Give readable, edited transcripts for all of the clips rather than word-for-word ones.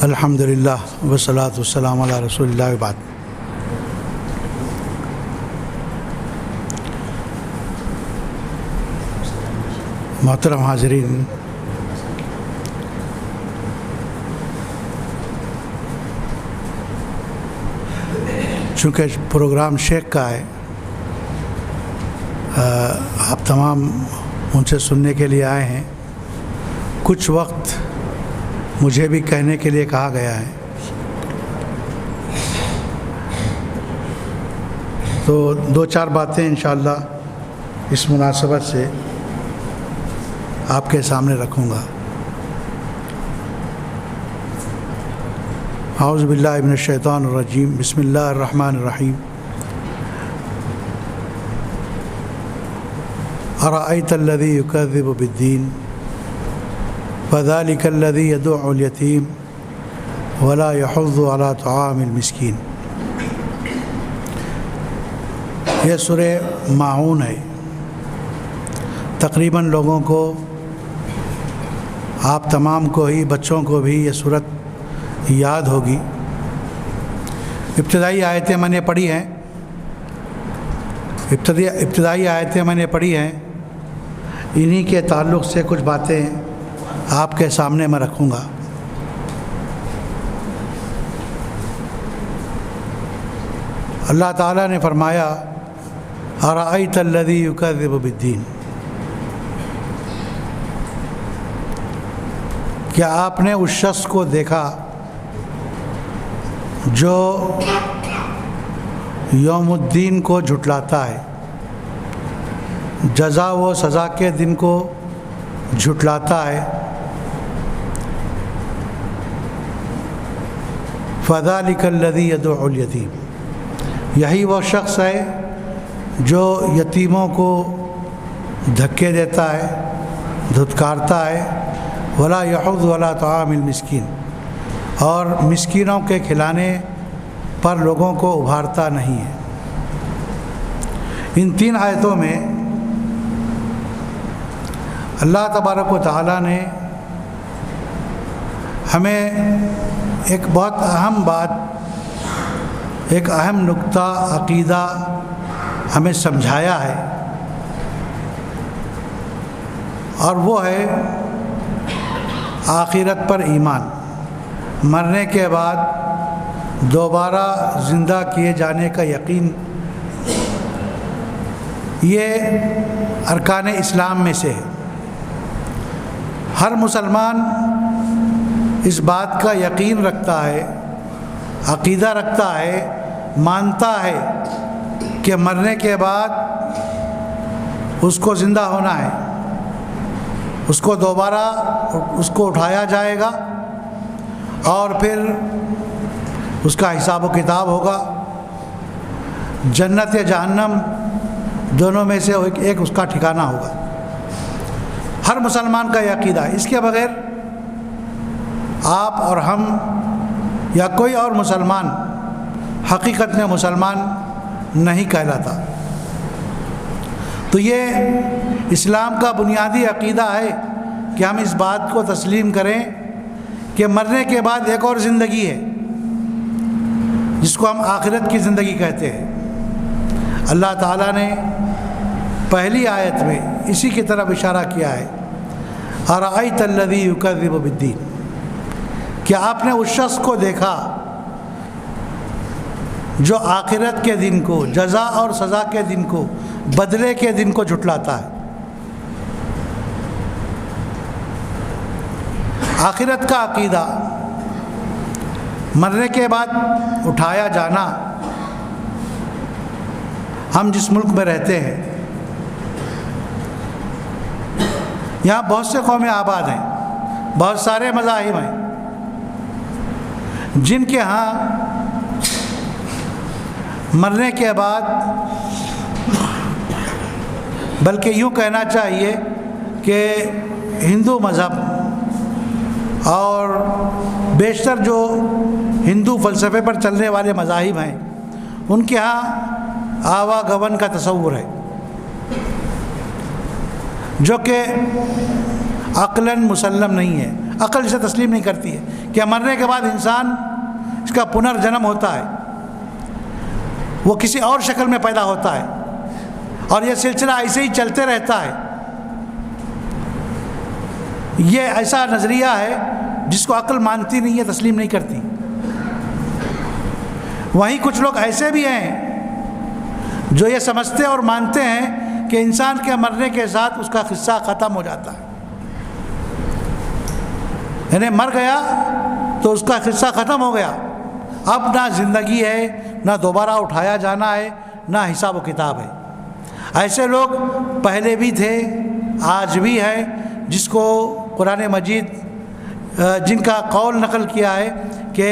الحمدللہ والصلاۃ والسلام علی رسول اللہ بعد۔ محترم حاضرین، چونکہ پروگرام شیخ کا ہے، آپ تمام ان سے سننے کے لیے آئے ہیں۔ کچھ وقت مجھے بھی کہنے کے لیے کہا گیا ہے، تو دو چار باتیں انشاءاللہ اس مناسبت سے آپ کے سامنے رکھوں گا۔ اعوذ باللہ من الشیطان الرجیم، بسم اللہ الرحمن الرحیم۔ ارأیت الذی یکذب بالدین فذلک الذی یدع الیتیم ولا یحض علی طعام المسکین۔ یہ سورہ ماعون ہے۔ تقریباً لوگوں کو، آپ تمام کو ہی، بچوں کو بھی یہ سورت یاد ہوگی۔ ابتدائی آیتیں میں نے پڑھی ہیں، ابتدائی آیتیں میں نے پڑھی ہیں، انہی کے تعلق سے کچھ باتیں آپ کے سامنے میں رکھوں گا۔ اللہ تعالیٰ نے فرمایا ارأیت الذی یکذب بالدین، کیا آپ نے اس شخص کو دیکھا جو یوم الدین کو جھٹلاتا ہے، جزا و سزا کے دن کو جھٹلاتا ہے؟ فذلک الذی یدع الیتیم، یہی وہ شخص ہے جو یتیموں کو دھکے دیتا ہے، دھتکارتا ہے۔ ولا یحض علی طعام المسکین، اور مسکینوں کے کھلانے پر لوگوں کو ابھارتا نہیں ہے۔ ان تین آیتوں میں اللہ تبارک و تعالیٰ نے ہمیں ایک بہت اہم بات، ایک اہم نقطہ عقیدہ ہمیں سمجھایا ہے، اور وہ ہے آخرت پر ایمان، مرنے کے بعد دوبارہ زندہ کیے جانے کا یقین۔ یہ ارکان اسلام میں سے ہے۔ ہر مسلمان اس بات کا یقین رکھتا ہے، عقیدہ رکھتا ہے، مانتا ہے کہ مرنے کے بعد اس کو زندہ ہونا ہے، اس کو دوبارہ اس کو اٹھایا جائے گا، اور پھر اس کا حساب و کتاب ہوگا۔ جنت یا جہنم دونوں میں سے ایک اس کا ٹھکانہ ہوگا۔ ہر مسلمان کا یہ عقیدہ ہے۔ اس کے بغیر آپ اور ہم یا کوئی اور مسلمان حقیقت میں مسلمان نہیں کہلاتا۔ تو یہ اسلام کا بنیادی عقیدہ ہے کہ ہم اس بات کو تسلیم کریں کہ مرنے کے بعد ایک اور زندگی ہے، جس کو ہم آخرت کی زندگی کہتے ہیں۔ اللہ تعالیٰ نے پہلی آیت میں اسی کی طرف اشارہ کیا ہے، ارأیت الذی یکذب بالدین، کہ آپ نے اس شخص کو دیکھا جو آخرت کے دن کو، جزا اور سزا کے دن کو، بدلے کے دن کو جھٹلاتا ہے۔ آخرت کا عقیدہ، مرنے کے بعد اٹھایا جانا۔ ہم جس ملک میں رہتے ہیں، یہاں بہت سے قومیں آباد ہیں، بہت سارے مذاہب ہیں، جن کے ہاں مرنے کے بعد، بلکہ یوں کہنا چاہیے کہ ہندو مذہب اور بیشتر جو ہندو فلسفے پر چلنے والے مذاہب ہیں، ان کے ہاں آواگمن کا تصور ہے، جو کہ عقلاً مسلم نہیں ہے، عقل اسے تسلیم نہیں کرتی ہے کہ مرنے کے بعد انسان اس کا پنرجنم ہوتا ہے، وہ کسی اور شکل میں پیدا ہوتا ہے اور یہ سلسلہ ایسے ہی چلتے رہتا ہے۔ یہ ایسا نظریہ ہے جس کو عقل مانتی نہیں ہے، تسلیم نہیں کرتی۔ وہیں کچھ لوگ ایسے بھی ہیں جو یہ سمجھتے اور مانتے ہیں کہ انسان کے مرنے کے ساتھ اس کا قصہ ختم ہو جاتا ہے، یعنی مر گیا تو اس کا قصہ ختم ہو گیا، اب نہ زندگی ہے، نہ دوبارہ اٹھایا جانا ہے، نہ حساب و کتاب ہے۔ ایسے لوگ پہلے بھی تھے، آج بھی ہے، جس کو قرآن مجید جن کا قول نقل کیا ہے کہ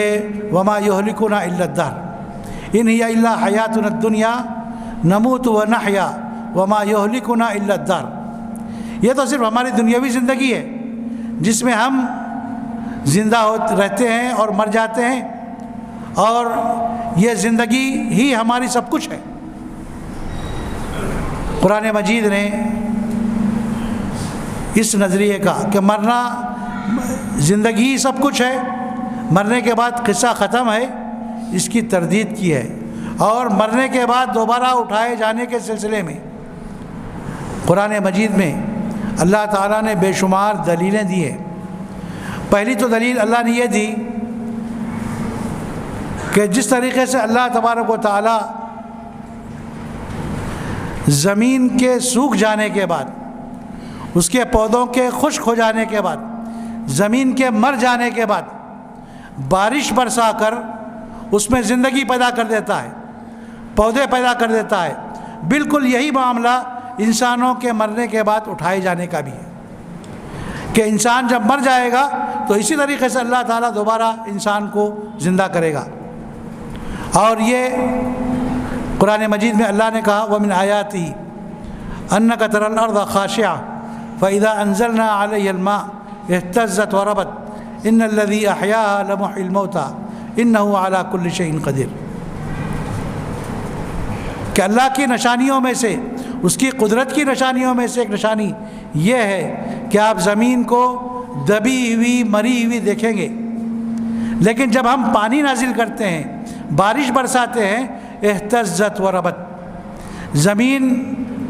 وما یہلکنا الا الدہر ان ہی الا حیاتنا الدنیا نموت و نحیا وما یہلکنا الا الدہر، یہ تو صرف ہماری دنیاوی زندگی ہے جس میں ہم زندہ رہتے ہیں اور مر جاتے ہیں، اور یہ زندگی ہی ہماری سب کچھ ہے۔ قرآن مجید نے اس نظریے کا کہ مرنا زندگی ہی سب کچھ ہے، مرنے کے بعد قصہ ختم ہے، اس کی تردید کی ہے، اور مرنے کے بعد دوبارہ اٹھائے جانے کے سلسلے میں قرآن مجید میں اللہ تعالیٰ نے بے شمار دلیلیں دی ہیں۔ پہلی تو دلیل اللہ نے یہ دی کہ جس طریقے سے اللہ تبارک و تعالیٰ زمین کے سوکھ جانے کے بعد، اس کے پودوں کے خشک ہو جانے کے بعد، زمین کے مر جانے کے بعد بارش برسا کر اس میں زندگی پیدا کر دیتا ہے، پودے پیدا کر دیتا ہے، بالکل یہی معاملہ انسانوں کے مرنے کے بعد اٹھائے جانے کا بھی ہے کہ انسان جب مر جائے گا تو اسی طریقے سے اللہ تعالیٰ دوبارہ انسان کو زندہ کرے گا۔ اور یہ قرآن مجید میں اللہ نے کہا وَمِنْ آيَاتِهِ أَنَّكَ تَرَى الْأَرْضَ خَاشِعَةً فَإِذَا أَنزَلْنَا عَلَيْهَا الْمَاءَ اهْتَزَّتْ وَرَبَتْ إِنَّ الَّذِي أَحْيَاهَا لَمُحْيِي الْمَوْتَى إِنَّهُ عَلَى كُلِّ شَيْءٍ قَدِيرٌ، کہ اللہ کی نشانیوں میں سے، اس کی قدرت کی نشانیوں میں سے ایک نشانی یہ ہے کہ آپ زمین کو دبی ہوئی مری ہوئی دیکھیں گے، لیکن جب ہم پانی نازل کرتے ہیں، بارش برساتے ہیں، اہتزت وربت، زمین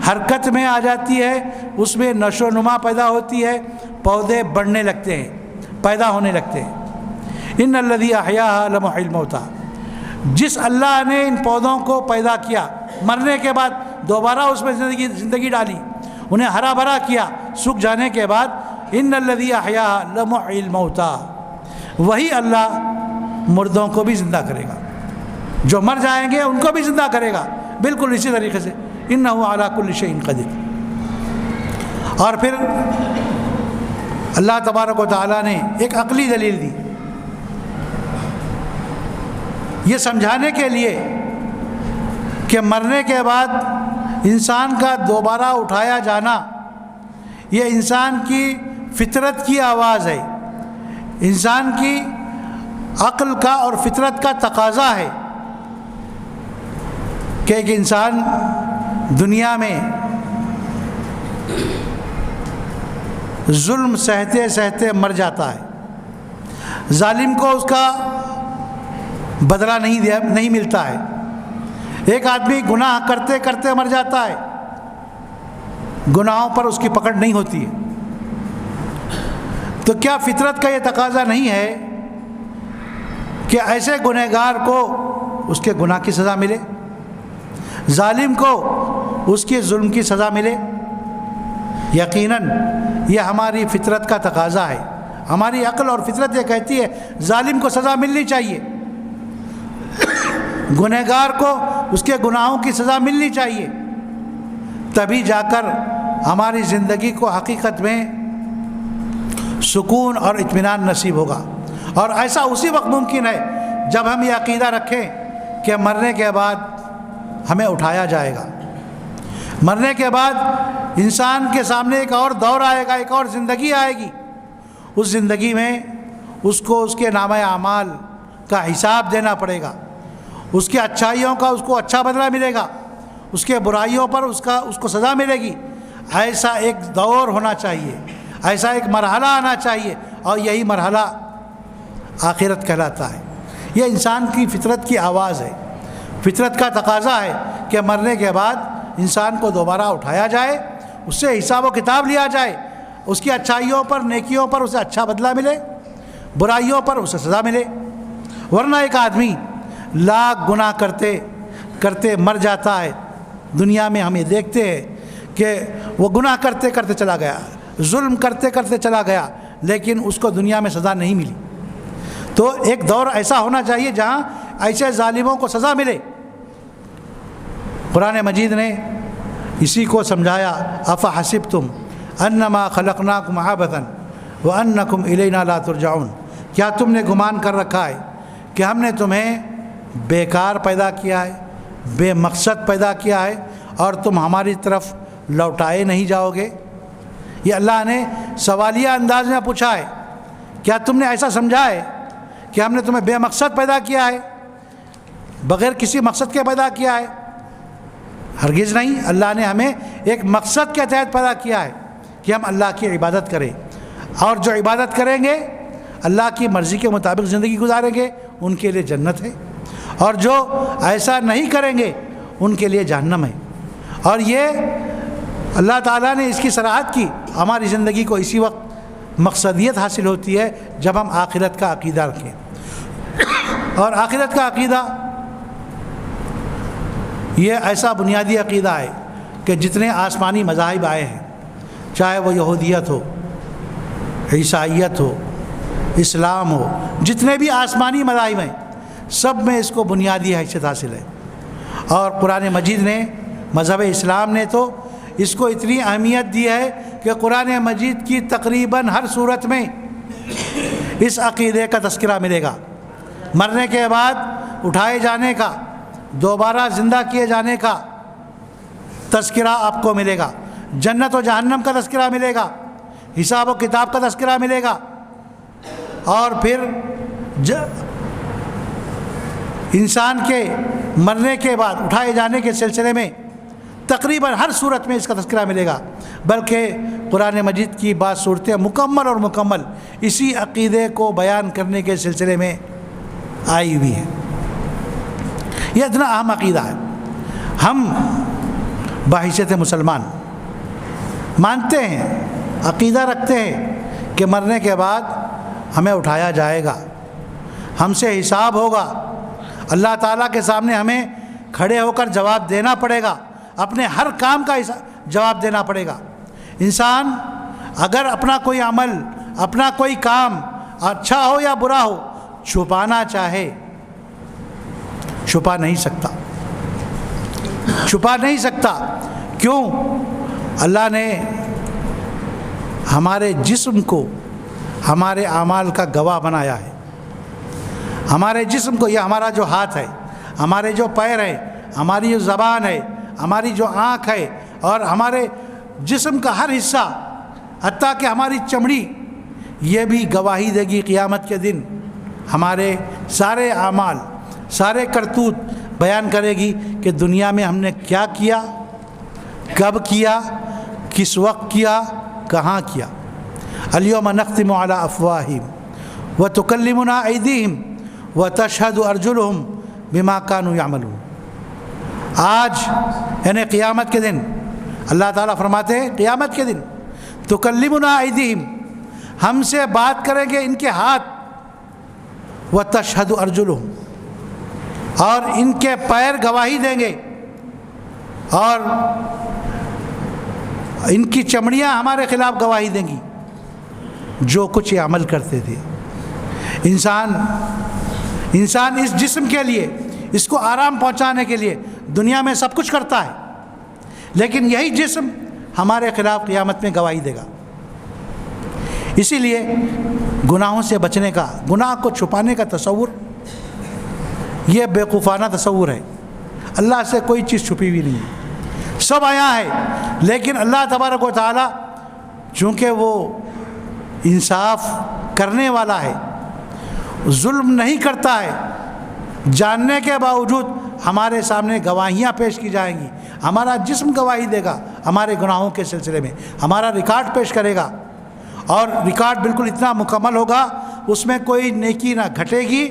حرکت میں آ جاتی ہے، اس میں نشو و نما پیدا ہوتی ہے، پودے بڑھنے لگتے ہیں، پیدا ہونے لگتے ہیں۔ ان الذی احیاھا لمحیی الموتیٰ، جس اللہ نے ان پودوں کو پیدا کیا، مرنے کے بعد دوبارہ اس میں زندگی ڈالی، انہیں ہرا بھرا کیا سوکھ جانے کے بعد، ان الذی احیاھا لمحیی الموتیٰ، وہی اللہ مردوں کو بھی زندہ کرے گا، جو مر جائیں گے ان کو بھی زندہ کرے گا، بالکل اسی طریقے سے انہ علی کل شیء قدیر۔ اور پھر اللہ تبارک و تعالیٰ نے ایک عقلی دلیل دی، یہ سمجھانے کے لیے کہ مرنے کے بعد انسان کا دوبارہ اٹھایا جانا یہ انسان کی فطرت کی آواز ہے، انسان کی عقل کا اور فطرت کا تقاضا ہے کہ ایک انسان دنیا میں ظلم سہتے سہتے مر جاتا ہے، ظالم کو اس کا بدلہ نہیں ملتا ہے، ایک آدمی گناہ کرتے کرتے مر جاتا ہے، گناہوں پر اس کی پکڑ نہیں ہوتی ہے، تو کیا فطرت کا یہ تقاضا نہیں ہے کہ ایسے گنہگار کو اس کے گناہ کی سزا ملے، ظالم کو اس کے ظلم کی سزا ملے؟ یقیناً یہ ہماری فطرت کا تقاضا ہے، ہماری عقل اور فطرت یہ کہتی ہے ظالم کو سزا ملنی چاہیے، گنہگار کو اس کے گناہوں کی سزا ملنی چاہیے، تبھی جا کر ہماری زندگی کو حقیقت میں سکون اور اطمینان نصیب ہوگا۔ اور ایسا اسی وقت ممکن ہے جب ہم یہ عقیدہ رکھیں کہ مرنے کے بعد ہمیں اٹھایا جائے گا، مرنے کے بعد انسان کے سامنے ایک اور دور آئے گا، ایک اور زندگی آئے گی، اس زندگی میں اس کو اس کے نامہ اعمال کا حساب دینا پڑے گا، اس کے اچھائیوں کا اس کو اچھا بدلہ ملے گا، اس کے برائیوں پر اس کو سزا ملے گی۔ ایسا ایک دور ہونا چاہیے، ایسا ایک مرحلہ آنا چاہیے، اور یہی مرحلہ آخرت کہلاتا ہے۔ یہ انسان کی فطرت کی آواز ہے، فطرت کا تقاضا ہے کہ مرنے کے بعد انسان کو دوبارہ اٹھایا جائے، اس سے حساب و کتاب لیا جائے، اس کی اچھائیوں پر، نیکیوں پر اسے اچھا بدلہ ملے، برائیوں پر اسے سزا ملے۔ ورنہ ایک آدمی لاکھ گناہ کرتے کرتے مر جاتا ہے، دنیا میں ہم یہ دیکھتے ہیں کہ وہ گناہ کرتے کرتے چلا گیا، ظلم کرتے کرتے چلا گیا، لیکن اس کو دنیا میں سزا نہیں ملی۔ تو ایک دور ایسا ہونا چاہیے جہاں ایسے ظالموں کو سزا ملے۔ قرآن مجید نے اسی کو سمجھایا، افحسبتم انما خلقناکم عبثا وانکم الینا لا ترجعون، کیا تم نے گمان کر رکھا ہے کہ ہم نے تمہیں بیکار پیدا کیا ہے، بے مقصد پیدا کیا ہے، اور تم ہماری طرف لوٹائے نہیں جاؤ گے؟ یہ اللہ نے سوالیہ انداز میں پوچھا ہے، کیا تم نے ایسا سمجھا ہے کہ ہم نے تمہیں بے مقصد پیدا کیا ہے، بغیر کسی مقصد کے پیدا کیا ہے؟ ہرگز نہیں، اللہ نے ہمیں ایک مقصد کے تحت پیدا کیا ہے کہ ہم اللہ کی عبادت کریں، اور جو عبادت کریں گے، اللہ کی مرضی کے مطابق زندگی گزاریں گے، ان کے لیے جنت ہے، اور جو ایسا نہیں کریں گے ان کے لیے جہنم ہے۔ اور یہ اللہ تعالیٰ نے اس کی صراحت کی، ہماری زندگی کو اسی وقت مقصدیت حاصل ہوتی ہے جب ہم آخرت کا عقیدہ رکھیں۔ اور آخرت کا عقیدہ یہ ایسا بنیادی عقیدہ ہے کہ جتنے آسمانی مذاہب آئے ہیں، چاہے وہ یہودیت ہو، عیسائیت ہو، اسلام ہو، جتنے بھی آسمانی مذاہب ہیں، سب میں اس کو بنیادی حیثیت حاصل ہے۔ اور قرآن مجید نے، مذہب اسلام نے تو اس کو اتنی اہمیت دی ہے کہ قرآن مجید کی تقریباً ہر صورت میں اس عقیدے کا تذکرہ ملے گا، مرنے کے بعد اٹھائے جانے کا، دوبارہ زندہ کیے جانے کا تذکرہ آپ کو ملے گا، جنت و جہنم کا تذکرہ ملے گا، حساب و کتاب کا تذکرہ ملے گا، اور پھر انسان کے مرنے کے بعد اٹھائے جانے کے سلسلے میں تقریباً ہر صورت میں اس کا تذکرہ ملے گا۔ بلکہ قرآن مجید کی بعض صورتیں مکمل اسی عقیدے کو بیان کرنے کے سلسلے میں آئی ہوئی ہیں۔ یہ اتنا اہم عقیدہ ہے، ہم بحیثیت مسلمان مانتے ہیں، عقیدہ رکھتے ہیں کہ مرنے کے بعد ہمیں اٹھایا جائے گا، ہم سے حساب ہوگا، اللہ تعالیٰ کے سامنے ہمیں کھڑے ہو کر جواب دینا پڑے گا، اپنے ہر کام کا جواب دینا پڑے گا۔ انسان اگر اپنا کوئی عمل، اپنا کوئی کام اچھا ہو یا برا ہو چھپانا چاہے، چھپا نہیں سکتا، چھپا نہیں سکتا۔ کیوں؟ اللہ نے ہمارے جسم کو ہمارے اعمال کا گواہ بنایا ہے۔ ہمارے جسم کو، یہ ہمارا جو ہاتھ ہے، ہمارے جو پیر ہے، ہماری جو زبان ہے، ہماری جو آنکھ ہے، اور ہمارے جسم کا ہر حصہ، حتیٰ کہ ہماری چمڑی، یہ بھی گواہی دے گی قیامت کے دن۔ ہمارے سارے اعمال، سارے کرتوت بیان کرے گی کہ دنیا میں ہم نے کیا کیا، کب کیا، کس وقت کیا، کہاں کیا۔ الیوم نختم علی افواہہم وتکلمنا ایدیہم وتشہد ارجلہم بما کانوا یعملون۔ آج یعنی قیامت کے دن اللہ تعالیٰ فرماتے ہیں، قیامت کے دن تکلمنا ایدیہم، ہم سے بات کریں گے ان کے ہاتھ، وتشہد ارجلہم، اور ان کے پیر گواہی دیں گے، اور ان کی چمڑیاں ہمارے خلاف گواہی دیں گی جو کچھ یہ عمل کرتے تھے۔ انسان اس جسم کے لیے، اس کو آرام پہنچانے کے لیے دنیا میں سب کچھ کرتا ہے، لیکن یہی جسم ہمارے خلاف قیامت میں گواہی دے گا۔ اسی لیے گناہوں سے بچنے کا، گناہ کو چھپانے کا تصور یہ بیوقوفانہ تصور ہے۔ اللہ سے کوئی چیز چھپی ہوئی نہیں ہے، سب آیا ہے، لیکن اللہ تبارک و تعالی چونکہ وہ انصاف کرنے والا ہے، ظلم نہیں کرتا ہے، جاننے کے باوجود ہمارے سامنے گواہیاں پیش کی جائیں گی، ہمارا جسم گواہی دے گا ہمارے گناہوں کے سلسلے میں، ہمارا ریکارڈ پیش کرے گا، اور ریکارڈ بالکل اتنا مکمل ہوگا، اس میں کوئی نیکی نہ گھٹے گی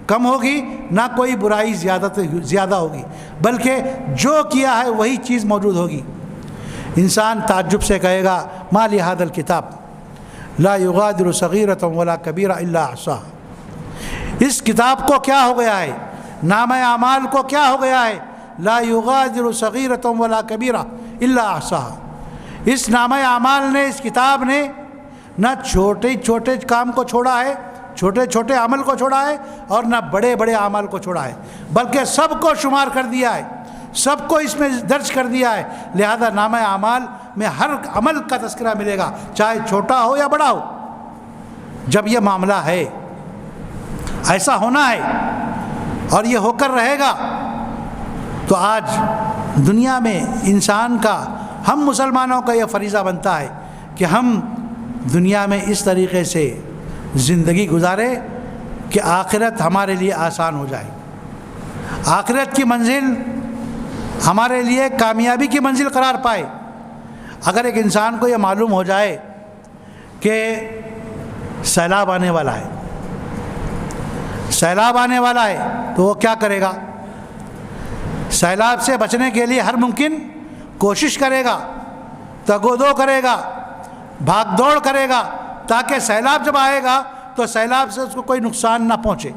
کم ہوگی، نہ کوئی برائی زیادہ ہوگی، بلکہ جو کیا ہے وہی چیز موجود ہوگی۔ انسان تعجب سے کہے گا ما لہذا الکتاب لا یغادر صغیرۃ ولا کبیرہ الا احصاها، اس کتاب کو کیا ہو گیا ہے، نامہ اعمال کو کیا ہو گیا ہے، لا یغادر صغیرۃ ولا کبیرہ الا احصاها، اس نامہ اعمال نے، اس کتاب نے نہ چھوٹے چھوٹے کام کو چھوڑا ہے، چھوٹے چھوٹے عمل کو چھوڑا ہے، اور نہ بڑے بڑے اعمال کو چھوڑا ہے، بلکہ سب کو شمار کر دیا ہے، سب کو اس میں درج کر دیا ہے۔ لہذا نامہ اعمال میں ہر عمل کا تذکرہ ملے گا، چاہے چھوٹا ہو یا بڑا ہو۔ جب یہ معاملہ ہے، ایسا ہونا ہے اور یہ ہو کر رہے گا، تو آج دنیا میں انسان کا، ہم مسلمانوں کا یہ فریضہ بنتا ہے کہ ہم دنیا میں اس طریقے سے زندگی گزارے کہ آخرت ہمارے لیے آسان ہو جائے، آخرت کی منزل ہمارے لیے کامیابی کی منزل قرار پائے۔ اگر ایک انسان کو یہ معلوم ہو جائے کہ سیلاب آنے والا ہے، سیلاب آنے والا ہے، تو وہ کیا کرے گا؟ سیلاب سے بچنے کے لیے ہر ممکن کوشش کرے گا، تگ و دو کرے گا، بھاگ دوڑ کرے گا، تاکہ سیلاب جب آئے گا تو سیلاب سے اس کو کوئی نقصان نہ پہنچے۔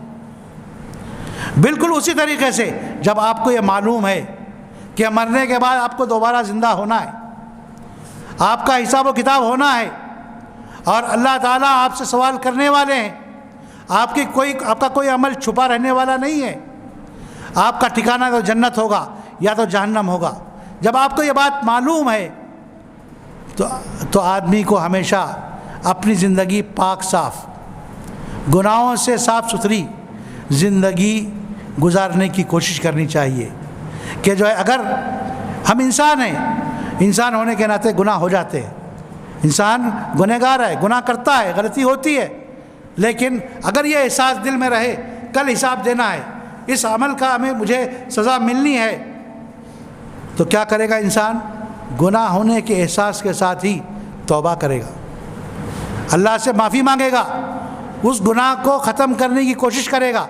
بالکل اسی طریقے سے جب آپ کو یہ معلوم ہے کہ مرنے کے بعد آپ کو دوبارہ زندہ ہونا ہے، آپ کا حساب و کتاب ہونا ہے، اور اللہ تعالیٰ آپ سے سوال کرنے والے ہیں، آپ کا کوئی عمل چھپا رہنے والا نہیں ہے، آپ کا ٹھکانہ تو جنت ہوگا یا تو جہنم ہوگا۔ جب آپ کو یہ بات معلوم ہے تو آدمی کو ہمیشہ اپنی زندگی پاک صاف، گناہوں سے صاف ستھری زندگی گزارنے کی کوشش کرنی چاہیے کہ جو ہے، اگر ہم انسان ہیں، انسان ہونے کے ناطے گناہ ہو جاتے ہیں، انسان گنہگار ہے، گناہ کرتا ہے، غلطی ہوتی ہے، لیکن اگر یہ احساس دل میں رہے کل حساب دینا ہے، اس عمل کا مجھے سزا ملنی ہے، تو کیا کرے گا انسان؟ گناہ ہونے کے احساس کے ساتھ ہی توبہ کرے گا، اللہ سے معافی مانگے گا، اس گناہ کو ختم کرنے کی کوشش کرے گا۔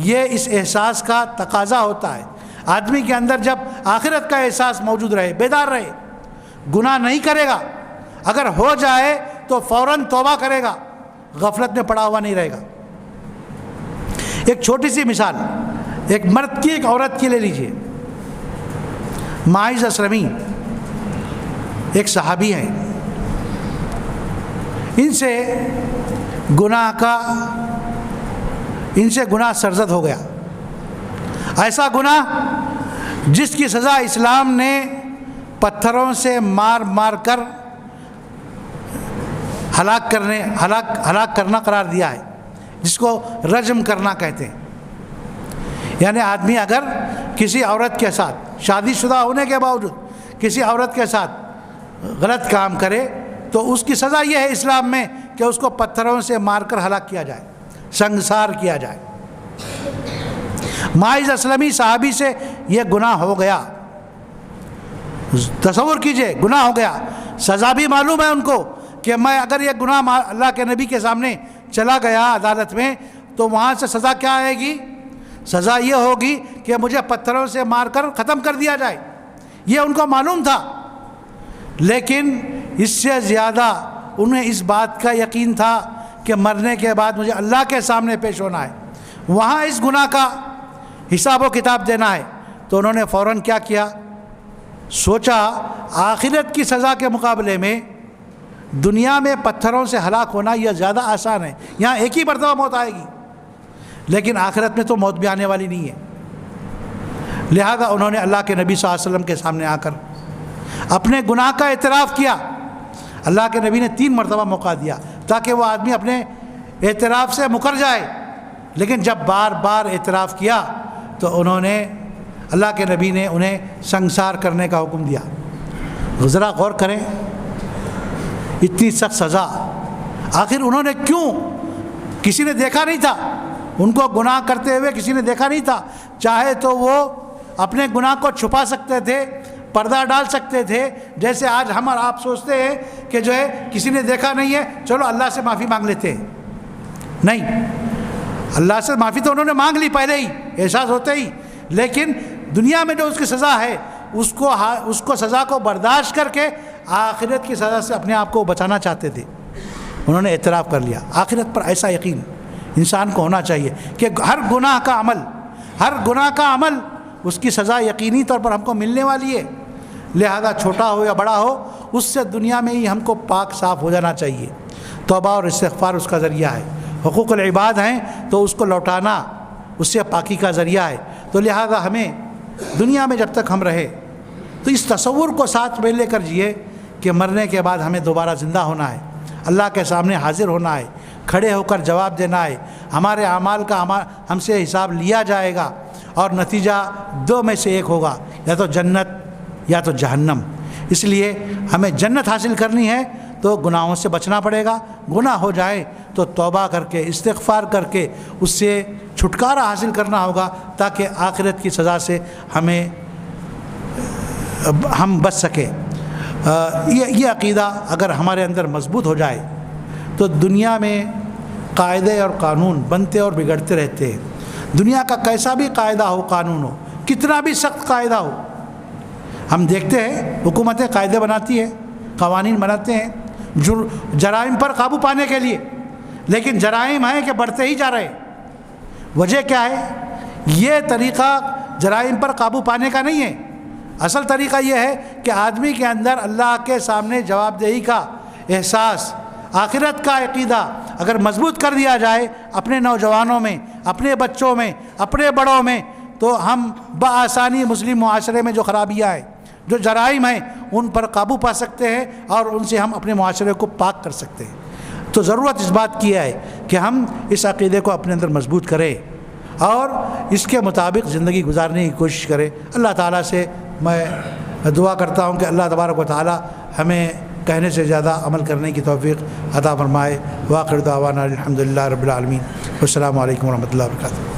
یہ اس احساس کا تقاضا ہوتا ہے۔ آدمی کے اندر جب آخرت کا احساس موجود رہے، بیدار رہے، گناہ نہیں کرے گا، اگر ہو جائے تو فوراً توبہ کرے گا، غفلت میں پڑا ہوا نہیں رہے گا۔ ایک چھوٹی سی مثال ایک مرد کی ایک عورت کی لے لیجئے۔ معاذ اسلمی ایک صحابی ہیں، ان سے گناہ سرزد ہو گیا، ایسا گناہ جس کی سزا اسلام نے پتھروں سے مار مار کر ہلاک کرنا قرار دیا ہے، جس کو رجم کرنا کہتے ہیں۔ یعنی آدمی اگر کسی عورت کے ساتھ شادی شدہ ہونے کے باوجود کسی عورت کے ساتھ غلط کام کرے تو اس کی سزا یہ ہے اسلام میں کہ اس کو پتھروں سے مار کر ہلاک کیا جائے، سنگسار کیا جائے۔ معاذ اسلمی صحابی سے یہ گناہ ہو گیا، تصور کیجئے گناہ ہو گیا، سزا بھی معلوم ہے ان کو کہ میں اگر یہ گناہ اللہ کے نبی کے سامنے چلا گیا عدالت میں تو وہاں سے سزا کیا آئے گی؟ سزا یہ ہوگی کہ مجھے پتھروں سے مار کر ختم کر دیا جائے، یہ ان کو معلوم تھا۔ لیکن اس سے زیادہ انہیں اس بات کا یقین تھا کہ مرنے کے بعد مجھے اللہ کے سامنے پیش ہونا ہے، وہاں اس گناہ کا حساب و کتاب دینا ہے۔ تو انہوں نے فوراً کیا کیا؟ سوچا آخرت کی سزا کے مقابلے میں دنیا میں پتھروں سے ہلاک ہونا یہ زیادہ آسان ہے، یہاں ایک ہی مرتبہ موت آئے گی، لیکن آخرت میں تو موت بھی آنے والی نہیں ہے۔ لہذا انہوں نے اللہ کے نبی صلی اللہ علیہ وسلم کے سامنے آ کر اپنے گناہ کا اعتراف کیا۔ اللہ کے نبی نے 3 مرتبہ موقع دیا تاکہ وہ آدمی اپنے اعتراف سے مکر جائے، لیکن جب بار بار اعتراف کیا تو اللہ کے نبی نے انہیں سنگسار کرنے کا حکم دیا۔ ذرا غور کریں، اتنی سخت سزا آخر انہوں نے کیوں؟ کسی نے دیکھا نہیں تھا ان کو گناہ کرتے ہوئے، کسی نے دیکھا نہیں تھا، چاہے تو وہ اپنے گناہ کو چھپا سکتے تھے، پردہ ڈال سکتے تھے، جیسے آج ہم اور آپ سوچتے ہیں کہ جو ہے کسی نے دیکھا نہیں ہے، چلو اللہ سے معافی مانگ لیتے ہیں۔ نہیں، اللہ سے معافی تو انہوں نے مانگ لی پہلے ہی، احساس ہوتے ہی، لیکن دنیا میں جو اس کی سزا ہے اس کو سزا کو برداشت کر کے آخرت کی سزا سے اپنے آپ کو بچانا چاہتے تھے۔ انہوں نے اعتراف کر لیا۔ آخرت پر ایسا یقین انسان کو ہونا چاہیے کہ ہر گناہ کا عمل اس کی سزا یقینی طور پر ہم کو ملنے والی ہے، لہذا چھوٹا ہو یا بڑا ہو اس سے دنیا میں ہی ہم کو پاک صاف ہو جانا چاہیے۔ توبہ اور استغفار اس کا ذریعہ ہے، حقوق العباد ہیں تو اس کو لوٹانا اس سے پاکی کا ذریعہ ہے۔ تو لہذا ہمیں دنیا میں جب تک ہم رہے تو اس تصور کو ساتھ میں لے کر جیے کہ مرنے کے بعد ہمیں دوبارہ زندہ ہونا ہے، اللہ کے سامنے حاضر ہونا ہے، کھڑے ہو کر جواب دینا ہے، ہمارے اعمال کا ہم سے حساب لیا جائے گا، اور نتیجہ دو میں سے ایک ہوگا، یا تو جنت یا تو جہنم۔ اس لیے ہمیں جنت حاصل کرنی ہے تو گناہوں سے بچنا پڑے گا، گناہ ہو جائے تو توبہ کر کے استغفار کر کے اس سے چھٹکارا حاصل کرنا ہوگا، تاکہ آخرت کی سزا سے ہم بچ سکیں۔ یہ عقیدہ اگر ہمارے اندر مضبوط ہو جائے تو دنیا میں قاعدے اور قانون بنتے اور بگڑتے رہتے ہیں۔ دنیا کا کیسا بھی قاعدہ ہو، قانون ہو، کتنا بھی سخت قاعدہ ہو، ہم دیکھتے ہیں حکومتیں قاعدے بناتی ہیں، قوانین بناتے ہیں جرائم پر قابو پانے کے لیے، لیکن جرائم ہیں کہ بڑھتے ہی جا رہے ہیں۔ وجہ کیا ہے؟ یہ طریقہ جرائم پر قابو پانے کا نہیں ہے، اصل طریقہ یہ ہے کہ آدمی کے اندر اللہ کے سامنے جواب دہی کا احساس، آخرت کا عقیدہ اگر مضبوط کر دیا جائے اپنے نوجوانوں میں، اپنے بچوں میں، اپنے بڑوں میں، تو ہم بآسانی مسلم معاشرے میں جو خرابیاں ہیں، جو جرائم ہیں، ان پر قابو پا سکتے ہیں اور ان سے ہم اپنے معاشرے کو پاک کر سکتے ہیں۔ تو ضرورت اس بات کی ہے کہ ہم اس عقیدے کو اپنے اندر مضبوط کریں اور اس کے مطابق زندگی گزارنے کی کوشش کریں۔ اللہ تعالیٰ سے میں دعا کرتا ہوں کہ اللہ تبارک و تعالیٰ ہمیں کہنے سے زیادہ عمل کرنے کی توفیق عطا فرمائے۔ وآخر دعوانا الحمدللہ رب العالمین۔ السلام علیکم ورحمۃ اللہ وبرکاتہ۔